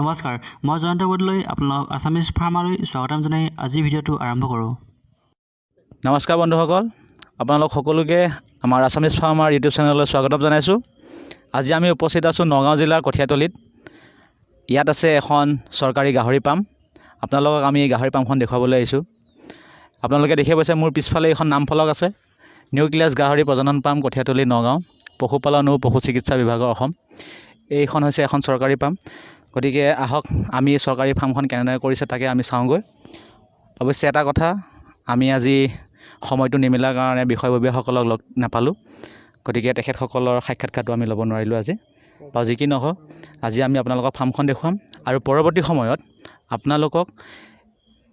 নমস্কাৰ, মই জয়ন্ত বৰদলৈ আপোনালোক আছামিজ ফাৰ্মাৰলৈ স্বাগতম জনাই আজি ভিডিঅ'টো আৰম্ভ কৰোঁ। নমস্কাৰ বন্ধুসকল, আপোনালোক সকলোকে আমাৰ আছামিজ ফাৰ্মাৰ ইউটিউব চেনেললৈ স্বাগতম জনাইছোঁ। আজি আমি উপস্থিত আছোঁ নগাঁও জিলাৰ কঠীয়াতলিত। ইয়াত আছে এখন চৰকাৰী গাহৰি পাম। আপোনালোকক আমি এই গাহৰি পামখন দেখুৱাবলৈ আহিছোঁ। আপোনালোকে দেখি পাইছে মোৰ পিছফালে এখন নাম ফলক আছে, নিউক্লিয়াছ গাহৰি প্ৰজনন পাম কঠীয়াতলি নগাঁও, পশুপালন ও পশু চিকিৎসা বিভাগৰ অসম। এইখন হৈছে এখন চৰকাৰী পাম। গতিকে আহক আমি চৰকাৰী ফাৰ্মখন কেনেদৰে কৰিছে তাকে আমি চাওঁগৈ। অৱশ্যে এটা কথা, আমি আজি সময়টো নিমিলাৰ কাৰণে বিষয়ববীয়াসকলক লগ নাপালোঁ। গতিকে তেখেতসকলৰ সাক্ষাৎকাৰটো আমি ল'ব নোৱাৰিলোঁ আজি। বাৰু যি কি নহওক, আজি আমি আপোনালোকক ফাৰ্মখন দেখুৱাম আৰু পৰৱৰ্তী সময়ত আপোনালোকক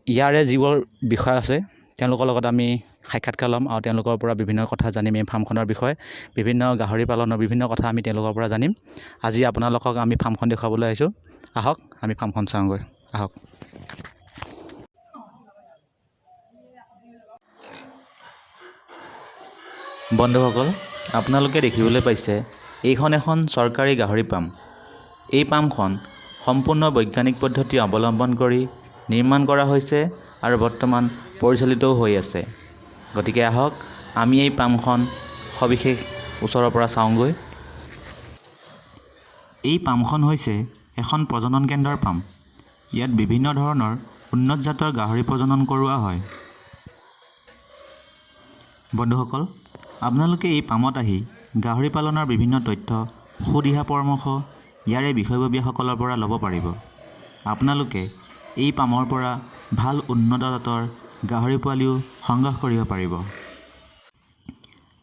ইয়াৰে যিবোৰ বিষয় আছে তেওঁলোকৰ লগত আমি সাক্ষাৎকাৰ ল'ম আৰু তেওঁলোকৰ পৰা বিভিন্ন কথা জানিম। এই ফাৰ্মখনৰ বিষয়ে বিভিন্ন গাহৰি পালনৰ বিভিন্ন কথা আমি তেওঁলোকৰ পৰা জানিম। আজি আপোনালোকক আমি ফাৰ্মখন দেখুৱাবলৈ আহিছোঁ। আহক আমি ফাৰ্মখন চাওঁগৈ, আহক। বন্ধুসকল, আপোনালোকে দেখিবলৈ পাইছে এইখন এখন চৰকাৰী গাহৰি পাম। এই পামখন সম্পূৰ্ণ বৈজ্ঞানিক পদ্ধতি অৱলম্বন কৰি নিৰ্মাণ কৰা হৈছে আৰু বৰ্তমান পৰিচালিতও হৈ আছে। গতিকে আহক আমি এই পামখন সবিশেষ ওচৰৰ পৰা চাওঁগৈ। এই পামখন হৈছে এখন প্ৰজনন কেন্দ্ৰৰ পাম। ইয়াত বিভিন্ন ধৰণৰ উন্নত জাতৰ গাহৰি প্ৰজনন কৰোৱা হয়। বন্ধুসকল, আপোনালোকে এই পামত আহি গাহৰি পালনৰ বিভিন্ন তথ্য, সুদিহা পৰামৰ্শ ইয়াৰে বিষয়ববীয়াসকলৰ পৰা ল'ব পাৰিব। আপোনালোকে এই পামৰ পৰা ভাল উন্নত জাতৰ গাহৰি পোৱালিও সংগ্ৰহ কৰিব পাৰিব।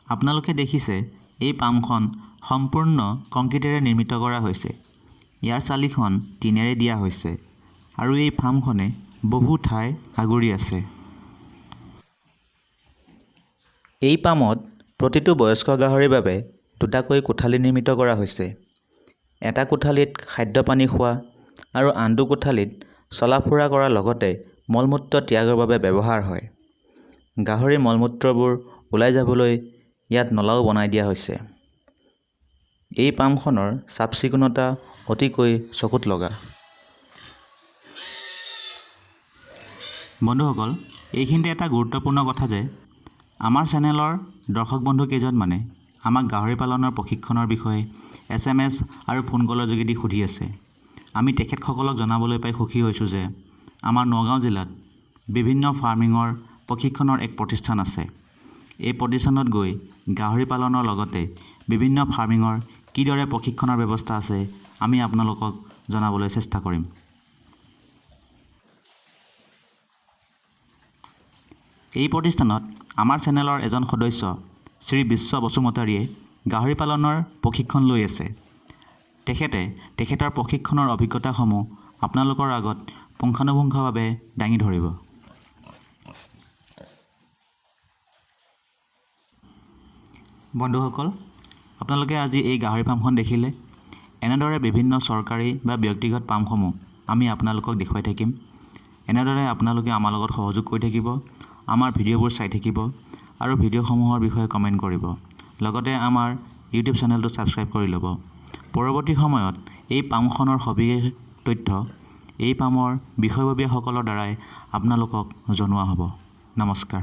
আপোনালোকে দেখিছে এই পামখন সম্পূৰ্ণ কংক্ৰিটেৰে নিৰ্মিত কৰা হৈছে। ইয়াৰ চালিখন টিনেৰে দিয়া হৈছে আৰু এই ফাৰ্মখনে বহু ঠাই আগুৰি আছে। এই পামত প্ৰতিটো বয়স্ক গাহৰিৰ বাবে দুটাকৈ কোঠালি নিৰ্মিত কৰা হৈছে। এটা কোঠালিত খাদ্য পানী খোৱা আৰু আনটো কোঠালিত চলা ফুৰা কৰাৰ লগতে মলমূত্ৰ ত্যাগৰ বাবে ব্যৱহাৰ হয়। গাহৰিৰ মলমূত্ৰবোৰ ওলাই যাবলৈ ইয়াত নলাও বনাই দিয়া হৈছে। এই পামখনৰ চাফ চিকুণতা অতিকৈ চকুত লগা। বন্ধুসকল, এইখিনিতে এটা গুৰুত্বপূৰ্ণ কথা যে আমাৰ চেনেলৰ দৰ্শক বন্ধু কেইজনমানে আমাক গাহৰি পালনৰ প্ৰশিক্ষণৰ বিষয়ে SMS আৰু ফোন কলৰ যোগেদি সুধি আছে। আমি তেখেতসকলক জনাবলৈ পাই সুখী হৈছোঁ যে আমাৰ নগাঁও জিলাত বিভিন্ন ফাৰ্মিঙৰ প্ৰশিক্ষণৰ এক প্ৰতিষ্ঠান আছে। এই প্ৰতিষ্ঠানত গৈ গাহৰি পালনৰ লগতে বিভিন্ন ফাৰ্মিঙৰ কিদৰে প্ৰশিক্ষণৰ ব্যৱস্থা আছে আমি আপোনালোকক জনাবলৈ চেষ্টা কৰিম। এই প্ৰতিষ্ঠানত আমাৰ চেনেলৰ এজন সদস্য শ্ৰী বিশ্ব বসুমতাৰীয়ে গাহৰি পালনৰ প্ৰশিক্ষণ লৈ আছে। তেখেতে তেখেতৰ প্ৰশিক্ষণৰ অভিজ্ঞতাসমূহ আপোনালোকৰ আগত পুংখানুপুংখভাৱে দাঙি ধৰিব। বন্ধুসকল, আপোনালোকে আজি এই গাহৰি ফাৰ্মখন দেখিলে। এনেদৰে বিভিন্ন চৰকাৰী বা ব্যক্তিগত ফাৰ্মসমূহ আমি আপোনালোকক দেখুৱাই থাকিম। এনেদৰে আপোনালোকে আমাৰ লগত সহযোগ কৰি থাকিব, আমাৰ ভিডিঅ'বোৰ চাই থাকিব আৰু ভিডিঅ'সমূহৰ বিষয়ে কমেণ্ট কৰিব। লগতে আমাৰ ইউটিউব চেনেলটো ছাবস্ক্ৰাইব কৰি ল'ব। পৰৱৰ্তী সময়ত এই পামখনৰ সবিশেষ তথ্য এই পামৰ বিষয়ববীয়াসকলৰ দ্বাৰাই আপোনালোকক জনোৱা হ'ব। নমস্কাৰ।